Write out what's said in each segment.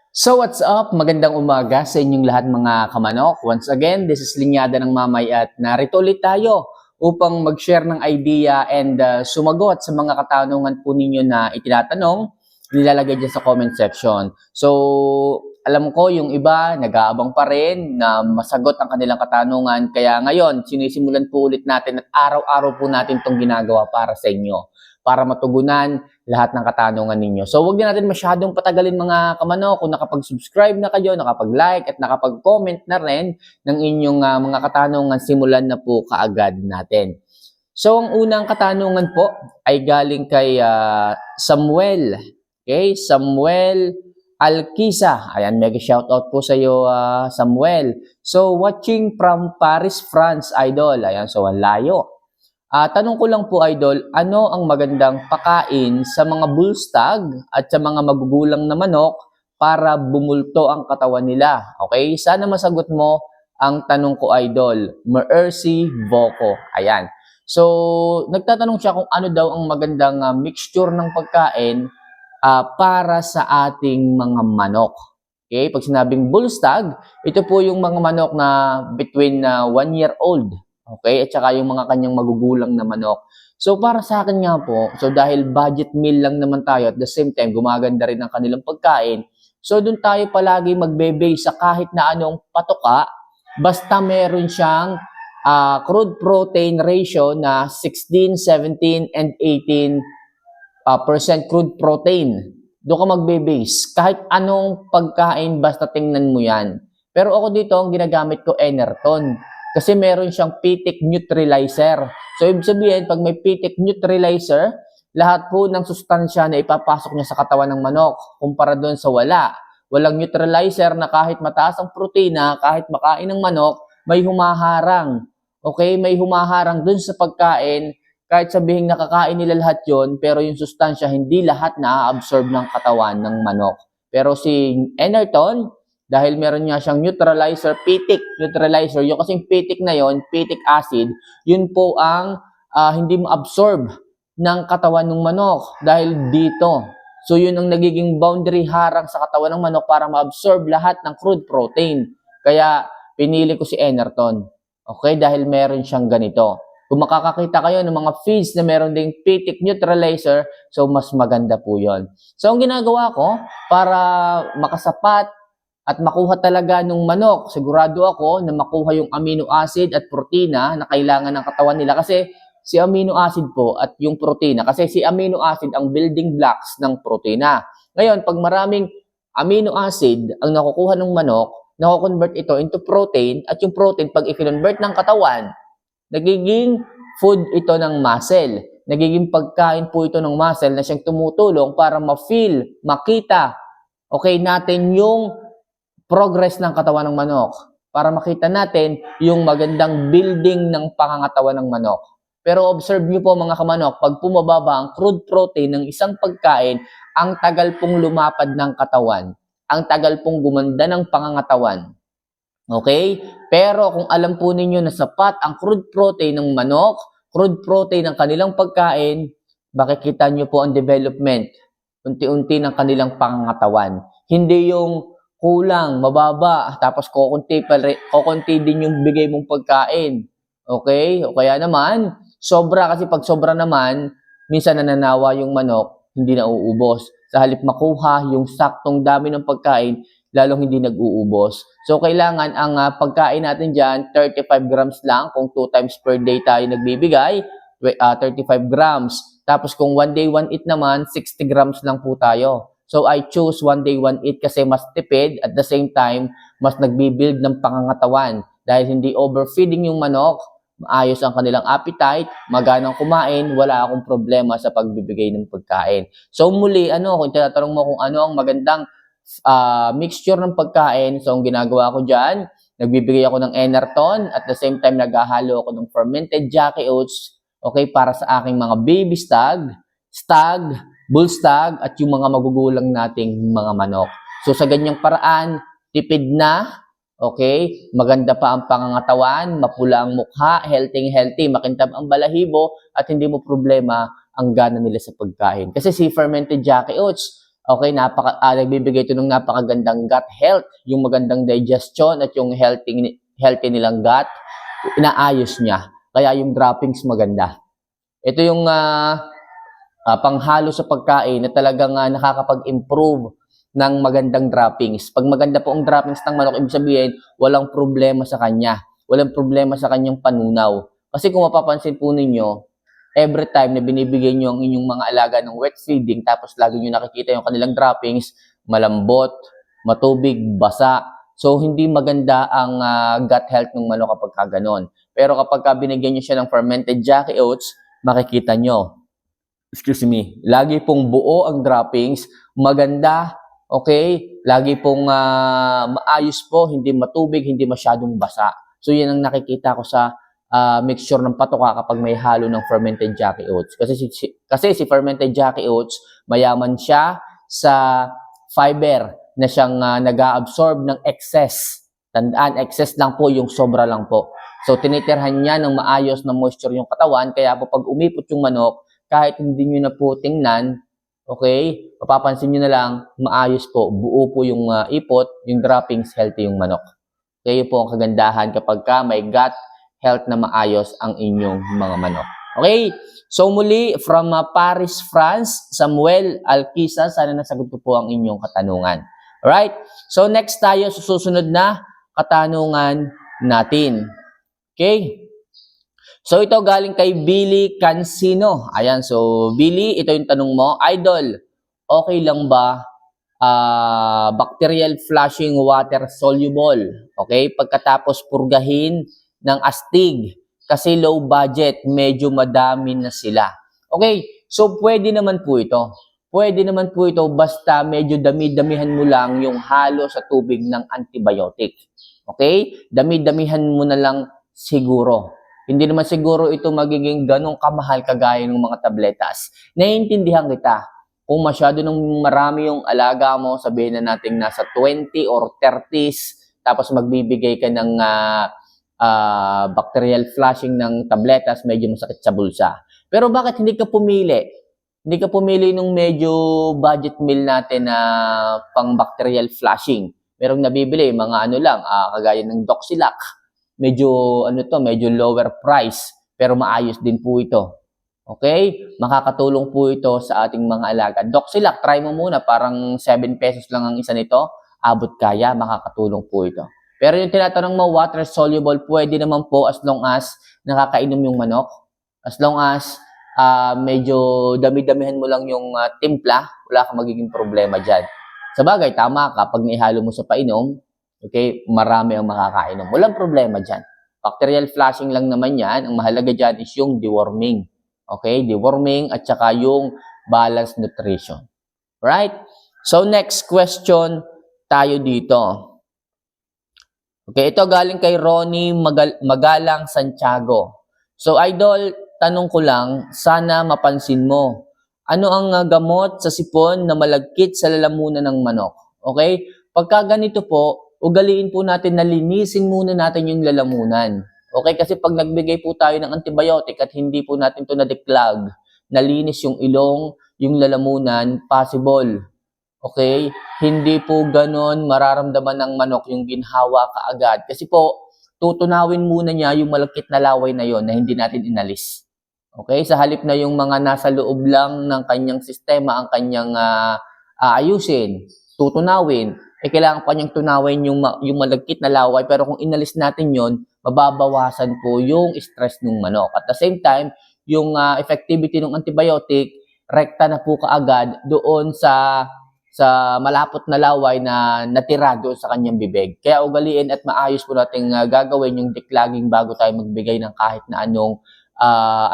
So what's up? Magandang umaga sa inyong lahat mga kamanok. Once again, this is Linyada ng Mamay at narito ulit tayo upang mag-share ng idea and sumagot sa mga katanungan po ninyo na itinatanong, nilalagay dyan sa comment section. So alam ko yung iba nag-aabang pa rin na masagot ang kanilang katanungan. Kaya ngayon, sinisimulan po ulit natin at araw-araw po natin itong ginagawa para sa inyo, para matugunan lahat ng katanungan ninyo. So, huwag din natin masyadong patagalin mga kamanok. Kung nakapag-subscribe na kayo, nakapag-like at nakapag-comment na rin ng inyong mga katanungan, simulan na po kaagad natin. So, ang unang katanungan po ay galing kay Samuel. Okay? Samuel Alkisa. Ayan, mega shoutout po sa iyo, Samuel. So, watching from Paris, France, idol. Ayan, so, ang layo. Tanong ko lang po, idol, ano ang magandang pakain sa mga bullstag at sa mga magugulang na manok para bumulto ang katawan nila? Okay? Sana masagot mo ang tanong ko, idol. Mercy Voco. Ayan. So, nagtatanong siya kung ano daw ang magandang mixture ng pagkain para sa ating mga manok. Okay? Pag sinabing bullstag, ito po yung mga manok na between 1 year old. Okay? At saka yung mga kanyang magugulang na manok. So, para sa akin nga po, so dahil budget meal lang naman tayo at the same time, gumaganda rin ang kanilang pagkain. So, doon tayo palagi magbe-base sa kahit na anong patoka, basta meron siyang crude protein ratio na 16, 17, and 18 percent crude protein. Doon ka magbe-base. Kahit anong pagkain, basta tingnan mo yan. Pero ako dito, ang ginagamit ko, Enerton. Kasi meron siyang PTIC neutralizer. So, ibig sabihin, pag may PTIC neutralizer, lahat po ng sustansya na ipapasok niya sa katawan ng manok, kumpara doon sa wala. Walang neutralizer na kahit mataas ang protina, kahit makain ng manok, may humaharang. Okay? May humaharang doon sa pagkain, kahit sabihin nakakain nila lahat yon, pero yung sustansya, hindi lahat na-absorb ng katawan ng manok. Pero si Enerton, dahil meron nga siyang neutralizer, PTIC neutralizer, yung kasing PTIC na yon, PTIC acid, yun po ang hindi ma-absorb ng katawan ng manok dahil dito. So yun ang nagiging boundary harang sa katawan ng manok para ma-absorb lahat ng crude protein. Kaya pinili ko si Enerton. Okay, dahil meron siyang ganito. Kung makakakita kayo ng mga feeds na meron ding PTIC neutralizer, so mas maganda po yon. So ang ginagawa ko para makasapat at makuha talaga ng manok, sigurado ako na makuha yung amino acid at protina na kailangan ng katawan nila. Kasi si amino acid po at yung protina, kasi si amino acid ang building blocks ng protina. Ngayon, pag maraming amino acid ang nakukuha ng manok, nako-convert ito into protein, at yung protein, pag i-convert ng katawan, nagiging food ito ng muscle. Nagiging pagkain po ito ng muscle na siyang tumutulong para ma-feel, makita, okay, natin yung progress ng katawan ng manok, para makita natin yung magandang building ng pangangatawan ng manok. Pero observe nyo po mga kamanok, pag pumababa ang crude protein ng isang pagkain, ang tagal pong lumapad ng katawan. Ang tagal pong gumanda ng pangangatawan. Okay? Pero kung alam po ninyo na sapat ang crude protein ng manok, crude protein ng kanilang pagkain, makikita nyo po ang development, unti-unti ng kanilang pangangatawan. Hindi yung kulang, mababa, tapos kukunti din yung bigay mong pagkain. Okay? O kaya naman, sobra, kasi pag sobra naman, minsan nananawa yung manok, hindi na uubos. Sa halip makuha yung saktong dami ng pagkain, lalong hindi nag-uubos. So, kailangan ang pagkain natin dyan, 35 grams lang. Kung 2 times per day tayo nagbibigay, 35 grams. Tapos kung 1 day 1 eat naman, 60 grams lang po tayo. So, I choose 1 day 1 eat kasi mas tipid, at the same time, mas nagbibuild ng pangangatawan. Dahil hindi overfeeding yung manok, maayos ang kanilang appetite, maganang kumain, wala akong problema sa pagbibigay ng pagkain. So, muli, kung tinatanong mo kung ano ang magandang mixture ng pagkain, so ang ginagawa ko dyan, nagbibigay ako ng Enerton, at the same time, naghahalo ako ng fermented Jackie Oats, okay, para sa aking mga baby stag, bullstag, at yung mga magugulang nating mga manok. So sa ganyang paraan, tipid na, okay, maganda pa ang pangangatawan, mapula ang mukha, healthy, makintab ang balahibo, at hindi mo problema ang gana nila sa pagkain. Kasi si fermented Jackie Oats, Okay, nagbibigay ito ng napakagandang gut health, yung magandang digestion at yung healthy nilang gut, inaayos niya. Kaya yung droppings maganda. Ito yung panghalo sa pagkain na talagang nakakapag-improve ng magandang droppings. Pag maganda po ang droppings ng manok, ibig sabihin, walang problema sa kanya. Walang problema sa kanyang panunaw. Kasi kung mapapansin po ninyo, every time na binibigay nyo ang inyong mga alaga ng wet feeding, tapos lagi nyo nakikita yung kanilang droppings, malambot, matubig, basa. So, hindi maganda ang gut health ng manok kapag ganon. Pero kapag binigyan nyo siya ng fermented Jackie Oats, makikita nyo, lagi pong buo ang droppings, maganda, okay? Lagi pong maayos po, hindi matubig, hindi masyadong basa. So, yan ang nakikita ko sa mixture ng patoka kapag may halo ng fermented Jackie Oats. Kasi si fermented Jackie Oats, mayaman siya sa fiber na siyang nag-absorb ng excess. Tandaan, excess lang po, yung sobra lang po. So, tinitirhan niya ng maayos na moisture yung katawan. Kaya po pag umipot yung manok, kahit hindi nyo na po tingnan, okay, mapapansin nyo na lang, maayos po, buo po yung ipot, yung droppings, healthy yung manok. Kaya po ang kagandahan kapag may gut health na maayos ang inyong mga manok. Okay? So muli, from Paris, France, Samuel Alquisa, sana nasagot ko po ang inyong katanungan. Alright? So next tayo sa susunod na katanungan natin. Okay? So ito galing kay Billy Cansino. Ayan, so Billy, ito yung tanong mo. Idol, okay lang ba bacterial flushing water soluble? Okay? Pagkatapos purgahin ng astig kasi low budget, medyo madami na sila. Okay, so pwede naman po ito. Pwede naman po ito basta medyo dami-damihan mo lang yung halo sa tubig ng antibiotic. Okay? Dami-damihan mo na lang siguro. Hindi naman siguro ito magiging ganong kamahal kagaya ng mga tabletas. Naiintindihan kita. Kung masyado nang marami yung alaga mo, sabihin na natin nasa 20 or 30s, tapos magbibigay ka ng bacterial flushing ng tabletas, medyo masakit sa bulsa. Pero bakit hindi ka pumili? Hindi ka pumili nung medyo budget meal natin na pang bacterial flushing. Merong nabibili, mga lang, kagaya ng Doxilac. Medyo lower price, pero maayos din po ito. Okay? Makakatulong po ito sa ating mga alaga. Doxilac, try mo muna, parang 7 pesos lang ang isa nito. Abot kaya, makakatulong po ito. Pero yung tinatanong mo, water soluble, pwede naman po as long as nakakainom yung manok. As long as medyo dami-damihan mo lang yung timpla, wala kang magiging problema dyan. Sa bagay, tama ka, pag naihalo mo sa painom, okay, marami ang makakainom. Walang problema dyan. Bacterial flushing lang naman yan. Ang mahalaga dyan is yung deworming. Okay, deworming at saka yung balanced nutrition. Right? So next question tayo dito. Okay, ito galing kay Ronnie Magalang Santiago. So idol, tanong ko lang, sana mapansin mo. Ano ang gamot sa sipon na malagkit sa lalamunan ng manok? Okay? Pagka ganito po, ugaliin po natin na linisin muna natin yung lalamunan. Okay? Kasi pag nagbigay po tayo ng antibiotic at hindi po natin ito na-declog, nalinis yung ilong, yung lalamunan, possible. Okay? Hindi po ganon mararamdaman ng manok yung ginhawa kaagad. Kasi po, tutunawin muna niya yung malakit na laway na yon na hindi natin inalis. Okay? Sa halip na yung mga nasa loob lang ng kanyang sistema ang kanyang aayusin, tutunawin, kailangan pa niyang tunawin yung malagkit na laway. Pero kung inalis natin yon, mababawasan po yung stress ng manok. At the same time, yung effectivity ng antibiotic, rekta na po kaagad doon sa malapot na laway na natira doon sa kanyang bibig. Kaya ugaliin at maayos po natin gagawin yung declogging bago tayo magbigay ng kahit na anong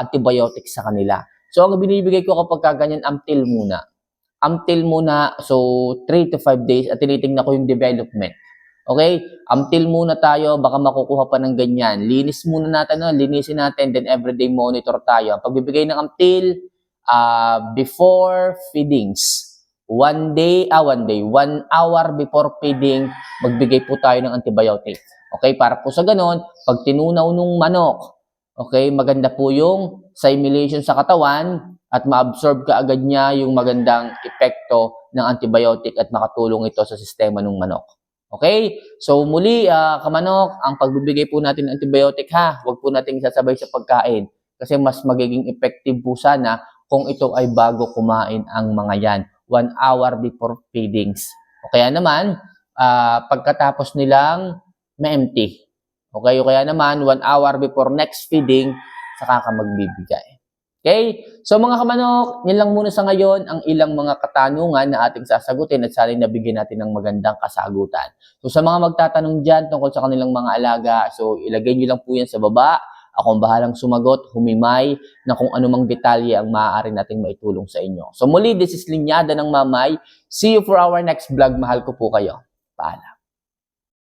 antibiotic sa kanila. So ang binibigay ko kapag ganyan, Amtil muna. Amtil muna, so 3 to 5 days at tinitingnan ko yung development. Okay? Amtil muna tayo, baka makukuha pa ng ganyan. Linis muna natin, linisin natin, then everyday monitor tayo. Ang pagbibigay ng Amtil, before feedings. 1 hour before feeding, magbigay po tayo ng antibiotic. Okay, para po sa ganon, pag tinunaw nung manok, okay, maganda po yung simulation sa katawan at ma-absorb kaagad niya yung magandang epekto ng antibiotic at makatulong ito sa sistema ng manok. Okay? So muli, kamanok, ang pagbibigay po natin ng antibiotic ha, huwag po natin isasabay sa pagkain kasi mas magiging effective po sana kung ito ay bago kumain ang mga yan, 1 hour before feedings. O kaya naman, pagkatapos nilang ma-empty. Okay? O kaya naman, 1 hour before next feeding, saka ka magbibigay. Okay? So mga kamanok, yan lang muna sa ngayon ang ilang mga katanungan na ating sasagutin at sana nabigyan natin ng magandang kasagutan. So sa mga magtatanong dyan tungkol sa kanilang mga alaga, so ilagay nyo lang po yan sa baba. Ako ang bahalang sumagot, humimay na kung anumang detalye ang maaari nating maitulong sa inyo. So muli, this is Linyada ng Mamay. See you for our next vlog. Mahal ko po kayo. Paalam.